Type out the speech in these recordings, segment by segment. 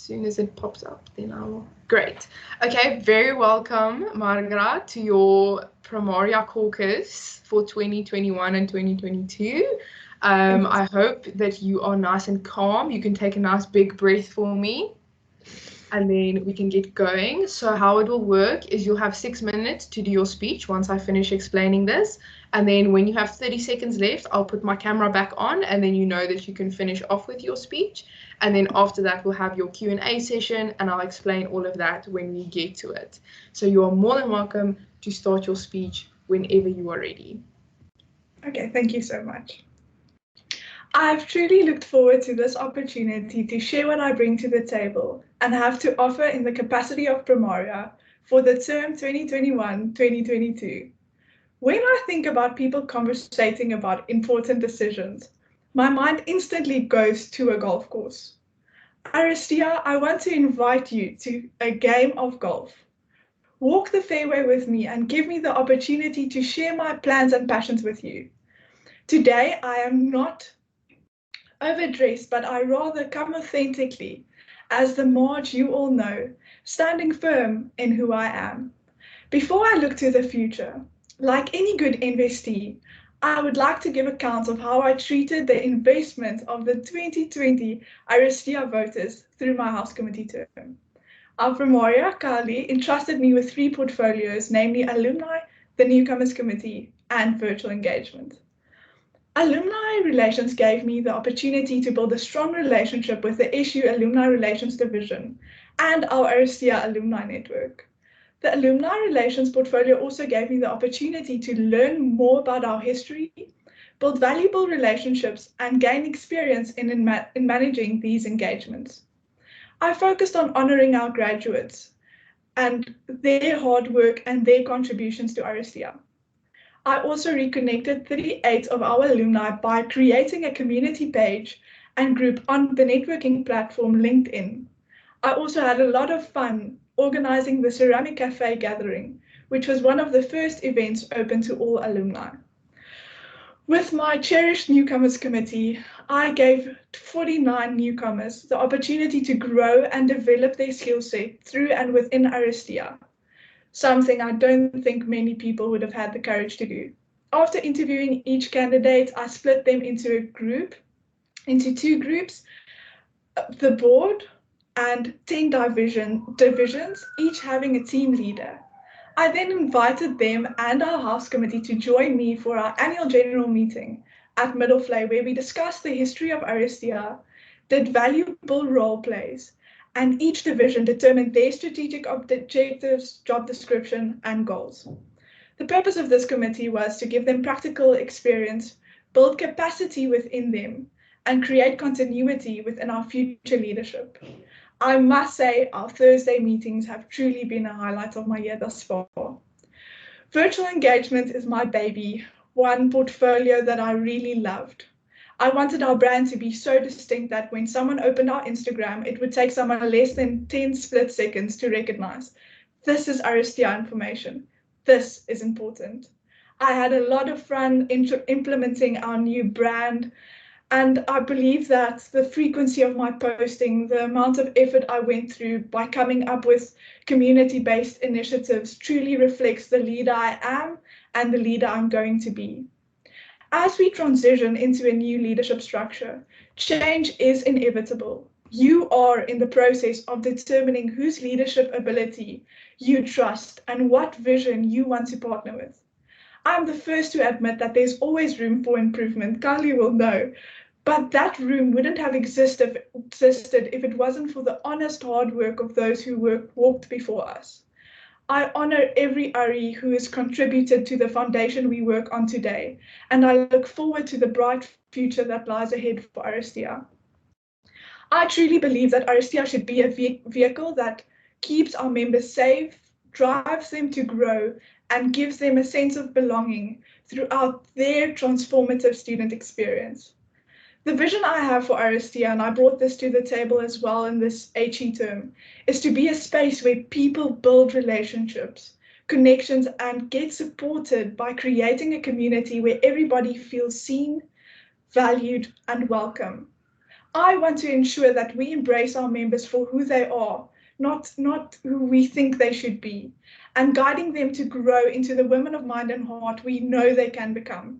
soon as it pops up, then I will. Great. Okay, very welcome, Margra, to your Primaria Caucus for 2021 and 2022. I hope that you are nice and calm. You can take a nice big breath for me, and then we can get going. So how it will work is you'll have 6 minutes to do your speech once I finish explaining this. And then when you have 30 seconds left, I'll put my camera back on, and then you know that you can finish off with your speech. And then after that, we'll have your Q&A session, and I'll explain all of that when we get to it. So you are more than welcome to start your speech whenever you are ready. Okay, thank you so much. I've truly looked forward to this opportunity to share what I bring to the table and have to offer in the capacity of Primaria for the term 2021-2022. When I think about people conversating about important decisions, my mind instantly goes to a golf course. Aristia, I want to invite you to a game of golf. Walk the fairway with me and give me the opportunity to share my plans and passions with you. Today, I am not overdressed, but I rather come authentically as the Marge you all know, standing firm in who I am. Before I look to the future, like any good investee, I would like to give account of how I treated the investment of the 2020 Aristia voters through my House Committee term. Our Primaria, Kali, entrusted me with 3 portfolios, namely Alumni, the Newcomers Committee, and Virtual Engagement. Alumni Relations gave me the opportunity to build a strong relationship with the SU Alumni Relations Division and our Aristia Alumni Network. The Alumni Relations portfolio also gave me the opportunity to learn more about our history, build valuable relationships, and gain experience in managing these engagements. I focused on honoring our graduates and their hard work and their contributions to Aristia. I also reconnected 38 of our alumni by creating a community page and group on the networking platform LinkedIn. I also had a lot of fun organizing the Ceramic Cafe gathering, which was one of the first events open to all alumni. With my cherished Newcomers Committee, I gave 49 newcomers the opportunity to grow and develop their skill set through and within Aristia, something I don't think many people would have had the courage to do. After interviewing each candidate, I split them into 2 groups, the board and 10 divisions, each having a team leader. I then invited them and our House Committee to join me for our annual general meeting at Middelvlei, where we discussed the history of Aristia, did valuable role plays, and each division determined their strategic objectives, job description, and goals. The purpose of this committee was to give them practical experience, build capacity within them, and create continuity within our future leadership. I must say our Thursday meetings have truly been a highlight of my year thus far. Virtual engagement is my baby, one portfolio that I really loved. I wanted our brand to be so distinct that when someone opened our Instagram, it would take someone less than 10 split seconds to recognize. This is Aristia information. This is important. I had a lot of fun implementing our new brand, and I believe that the frequency of my posting, the amount of effort I went through by coming up with community-based initiatives truly reflects the leader I am and the leader I'm going to be. As we transition into a new leadership structure, change is inevitable. You are in the process of determining whose leadership ability you trust and what vision you want to partner with. I'm the first to admit that there's always room for improvement, Carly will know, but that room wouldn't have existed if it wasn't for the honest hard work of those who walked before us. I honor every Ari who has contributed to the foundation we work on today, and I look forward to the bright future that lies ahead for Aristia. I truly believe that Aristia should be a vehicle that keeps our members safe, drives them to grow, and gives them a sense of belonging throughout their transformative student experience. The vision I have for Aristia, and I brought this to the table as well in this HE term, is to be a space where people build relationships, connections, and get supported by creating a community where everybody feels seen, valued, and welcome. I want to ensure that we embrace our members for who they are, not who we think they should be, and guiding them to grow into the women of mind and heart we know they can become.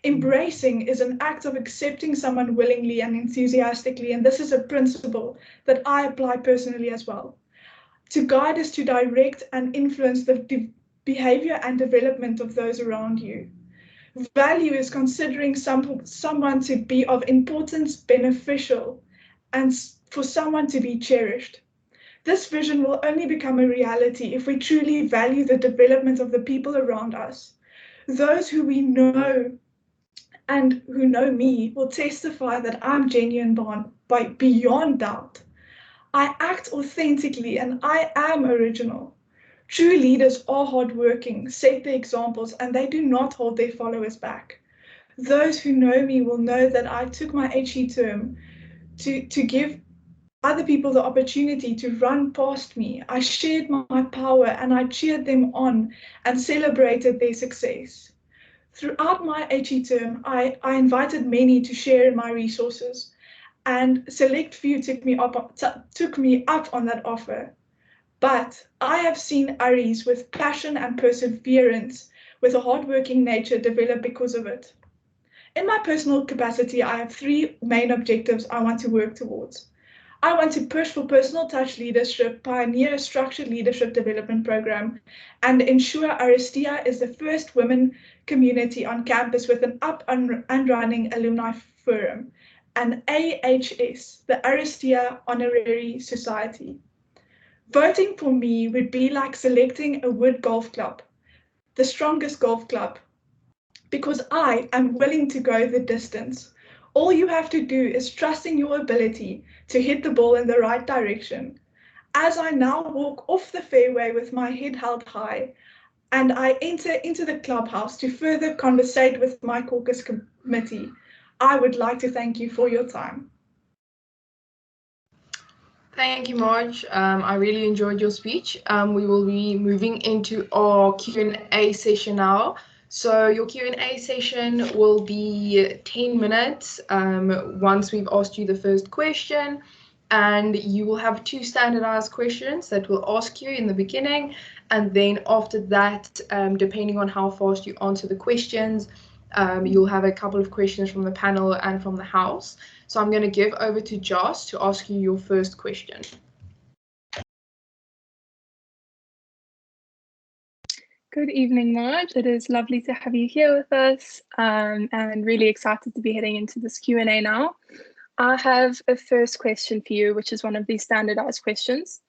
Embracing is an act of accepting someone willingly and enthusiastically, and this is a principle that I apply personally as well. To guide is to direct and influence the behavior and development of those around you. Value is considering someone to be of importance, beneficial, and for someone to be cherished. This vision will only become a reality if we truly value the development of the people around us. Those who we know and who know me will testify that I'm genuine beyond doubt. I act authentically and I am original. True leaders are hardworking, set the examples, and they do not hold their followers back. Those who know me will know that I took my HE term to give other people the opportunity to run past me. I shared my power and I cheered them on and celebrated their success. Throughout my HE term, I invited many to share in my resources, and select few took me up on that offer. But I have seen Aries with passion and perseverance, with a hardworking nature develop because of it. In my personal capacity, I have 3 main objectives I want to work towards. I want to push for personal touch leadership, pioneer a structured leadership development program, and ensure Aristia is the first women community on campus with an up and running alumni forum, an AHS, the Aristia Honorary Society. Voting for me would be like selecting a wood golf club, the strongest golf club, because I am willing to go the distance. All you have to do is trust in your ability to hit the ball in the right direction. As I now walk off the fairway with my head held high, and I enter into the clubhouse to further conversate with my caucus committee, I would like to thank you for your time. Thank you, Marge. I really enjoyed your speech. We will be moving into our Q&A session now. So your Q&A session will be 10 minutes once we've asked you the first question, and you will have 2 standardized questions that we'll ask you in the beginning, and then after that, depending on how fast you answer the questions, you'll have a couple of questions from the panel and from the house. So I'm going to give over to Joss to ask you your first question. Good evening, Marge. It is lovely to have you here with us, and really excited to be heading into this Q&A now. I have a first question for you, which is one of these standardized questions.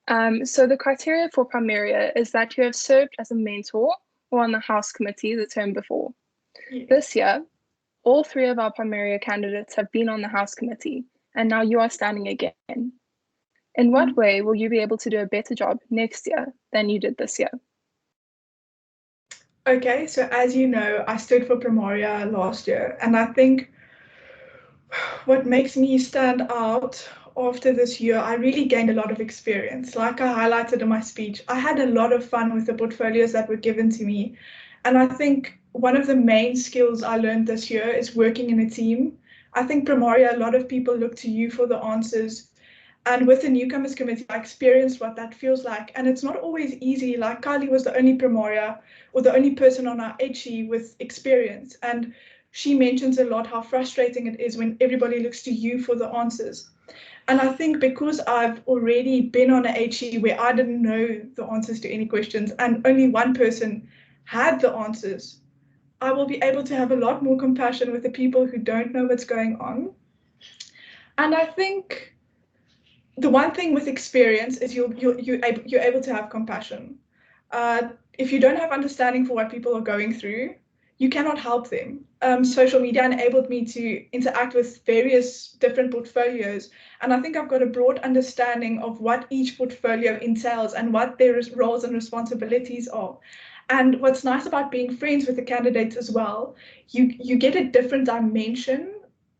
So the criteria for Primaria is that you have served as a mentor or on the House Committee the term before. Yes. This year, all 3 of our Primaria candidates have been on the House Committee, and now you are standing again. In what way will you be able to do a better job next year than you did this year? Okay, so as you know, I stood for Primaria last year, and I think what makes me stand out after this year, I really gained a lot of experience. Like I highlighted in my speech, I had a lot of fun with the portfolios that were given to me. And I think one of the main skills I learned this year is working in a team. I think Primaria, a lot of people look to you for the answers. And with the newcomers committee, I experienced what that feels like. And it's not always easy. Like Kylie was the only Primaria or the only person on our HE with experience. And she mentions a lot how frustrating it is when everybody looks to you for the answers. And I think because I've already been on a HE where I didn't know the answers to any questions and only one person had the answers, I will be able to have a lot more compassion with the people who don't know what's going on. And I think the one thing with experience is you're able to have compassion. If you don't have understanding for what people are going through, you cannot help them. Social media enabled me to interact with various different portfolios, and I think I've got a broad understanding of what each portfolio entails and what their roles and responsibilities are. And what's nice about being friends with the candidates as well, you get a different dimension,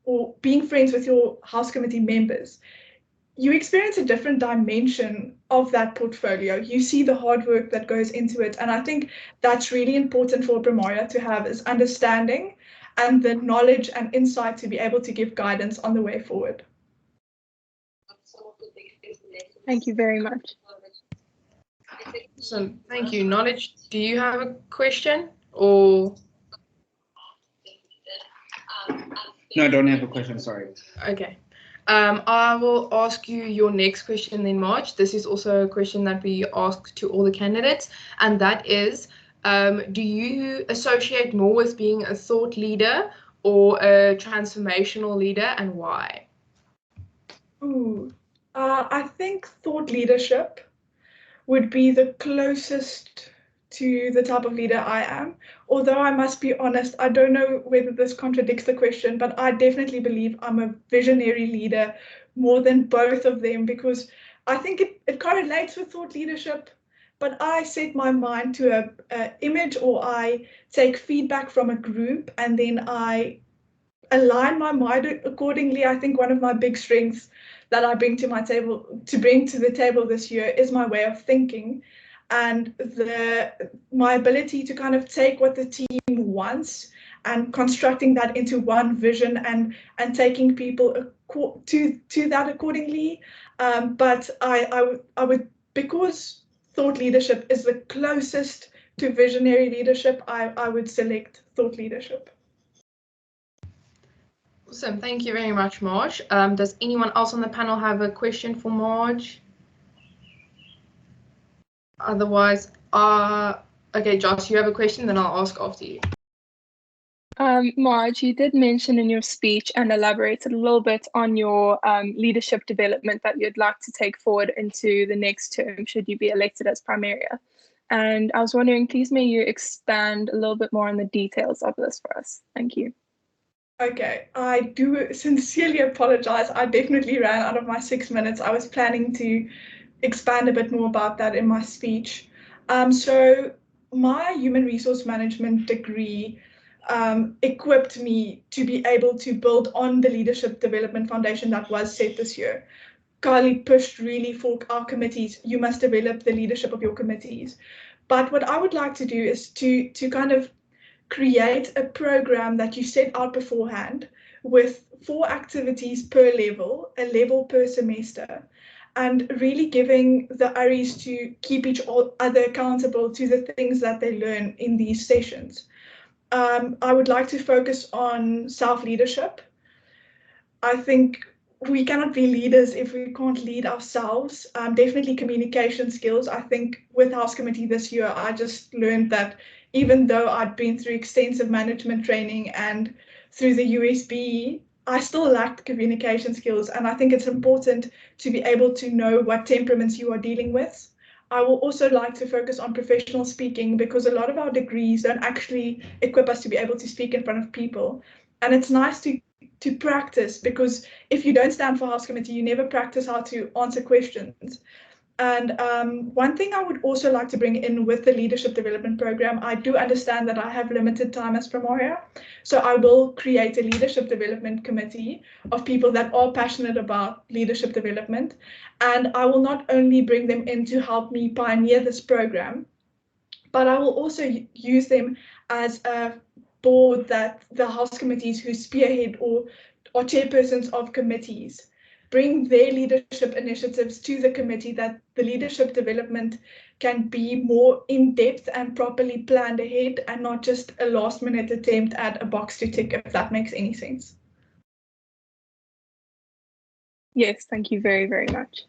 or being friends with your House Committee members, you experience a different dimension of that portfolio. You see the hard work that goes into it. And I think that's really important for Primaria to have, is understanding and the knowledge and insight to be able to give guidance on the way forward. Thank you very much. So thank you. Knowledge, do you have a question or? No, I don't have a question, sorry. Okay. I will ask you your next question then, Marge. This is also a question that we ask to all the candidates, and that is, do you associate more with being a thought leader or a transformational leader, and why? I think thought leadership would be the closest to the type of leader I am. Although I must be honest, I don't know whether this contradicts the question, but I definitely believe I'm a visionary leader more than both of them, because I think it correlates with thought leadership, but I set my mind to a image, or I take feedback from a group and then I align my mind accordingly. I think one of my big strengths that I bring to the table this year is my way of thinking, and my ability to kind of take what the team wants and constructing that into one vision and taking people to that accordingly. But I would, because thought leadership is the closest to visionary leadership, I would select thought leadership. Awesome. Thank you very much, Marge. Does anyone else on the panel have a question for Marge? Otherwise, okay, Josh, you have a question, then I'll ask after you. Marge, you did mention in your speech and elaborated a little bit on your leadership development that you'd like to take forward into the next term should you be elected as Primaria. And I was wondering, please may you expand a little bit more on the details of this for us. Thank you. Okay, I do sincerely apologize. I definitely ran out of my 6 minutes. I was planning to expand a bit more about that in my speech. So my human resource management degree equipped me to be able to build on the leadership development foundation that was set this year. Carly pushed really for our committees. You must develop the leadership of your committees. But what I would like to do is to kind of create a program that you set out beforehand with 4 activities per level, a level per semester, and really giving the ARIs to keep each other accountable to the things that they learn in these sessions. I would like to focus on self-leadership. I think we cannot be leaders if we can't lead ourselves. Definitely communication skills. I think with House Committee this year, I just learned that even though I'd been through extensive management training and through the USB, I still lacked communication skills. And I think it's important to be able to know what temperaments you are dealing with. I will also like to focus on professional speaking, because a lot of our degrees don't actually equip us to be able to speak in front of people. And it's nice to practice, because if you don't stand for House Committee, you never practice how to answer questions. And one thing I would also like to bring in with the leadership development program, I do understand that I have limited time as Primaria, so I will create a leadership development committee of people that are passionate about leadership development. And I will not only bring them in to help me pioneer this program, but I will also use them as a board that the House committees who spearhead or are chairpersons of committees bring their leadership initiatives to the committee, that the leadership development can be more in-depth and properly planned ahead, and not just a last-minute attempt at a box to tick, if that makes any sense. Yes, thank you very, very much.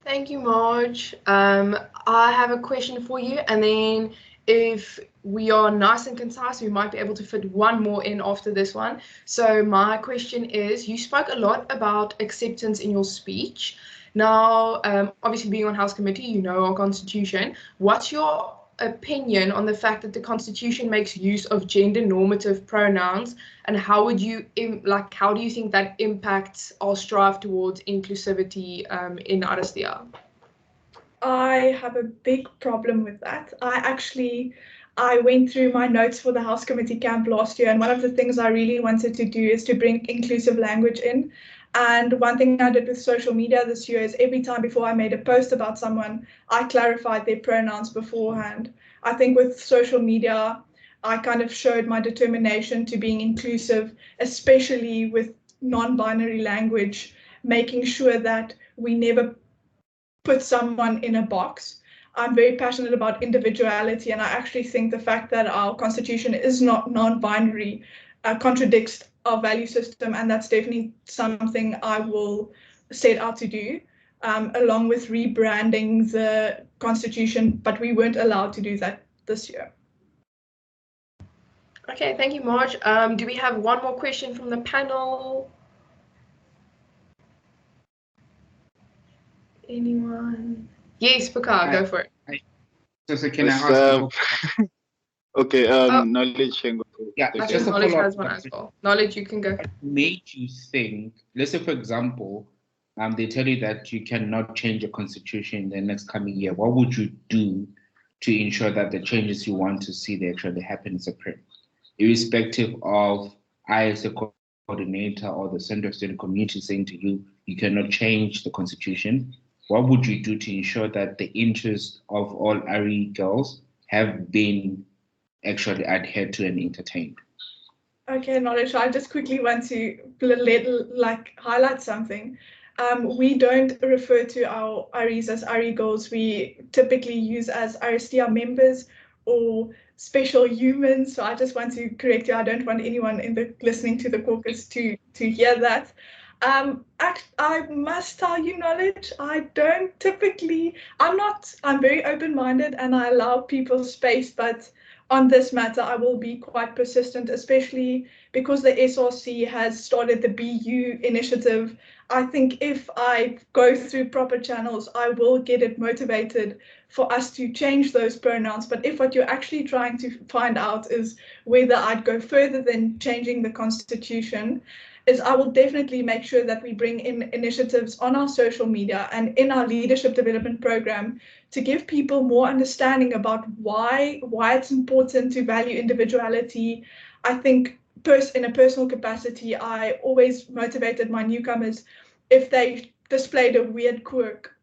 Thank you, Marge. I have a question for you, and then if we are nice and concise, we might be able to fit one more in after this one. So my question is, you spoke a lot about acceptance in your speech. Now, obviously being on House Committee, you know our Constitution. What's your opinion on the fact that the Constitution makes use of gender normative pronouns, and how would you how do you think that impacts our strive towards inclusivity in Aristia? I have a big problem with that. I went through my notes for the House Committee camp last year, and one of the things I really wanted to do is to bring inclusive language in. And one thing I did with social media this year is every time before I made a post about someone, I clarified their pronouns beforehand. I think with social media, I kind of showed my determination to being inclusive, especially with non-binary language, making sure that we never put someone in a box. I'm very passionate about individuality, and I actually think the fact that our constitution is not non-binary contradicts our value system, and that's definitely something I will set out to do, along with rebranding the constitution, but we weren't allowed to do that this year. Okay, thank you, Marge. Do we have one more question from the panel? Anyone? Yes, Pakar, go for it. So can I ask? Okay, Knowledge can go. Yeah, I think Knowledge has one as well. Knowledge, you can go. What made you think, let's say for example, they tell you that you cannot change your constitution in the next coming year. What would you do to ensure that the changes you want to see they actually happen in Supreme? Irrespective of I as a coordinator or the Center of Student Community saying to you, you cannot change the constitution, what would you do to ensure that the interests of all RE girls have been actually adhered to and entertained? Okay, Knowledge, I just quickly want to highlight something. We don't refer to our REs as RE girls. We typically use as RSTR members or special humans. So I just want to correct you. I don't want anyone listening to the caucus to hear that. I must tell you, Knowledge, I don't typically, I'm very open-minded and I allow people space, but on this matter, I will be quite persistent, especially because the SRC has started the BU initiative. I think if I go through proper channels, I will get it motivated for us to change those pronouns. But if what you're actually trying to find out is whether I'd go further than changing the constitution, is I will definitely make sure that we bring in initiatives on our social media and in our leadership development program to give people more understanding about why it's important to value individuality. I think in a personal capacity, I always motivated my newcomers if they displayed a weird quirk.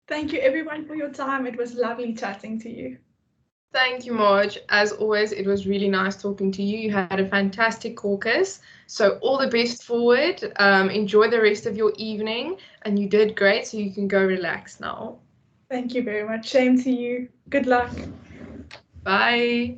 Thank you everyone for your time. It was lovely chatting to you. Thank you, Marge. As always, it was really nice talking to you. You had a fantastic caucus. So all the best forward. Enjoy the rest of your evening. And you did great, so you can go relax now. Thank you very much. Same to you. Good luck. Bye.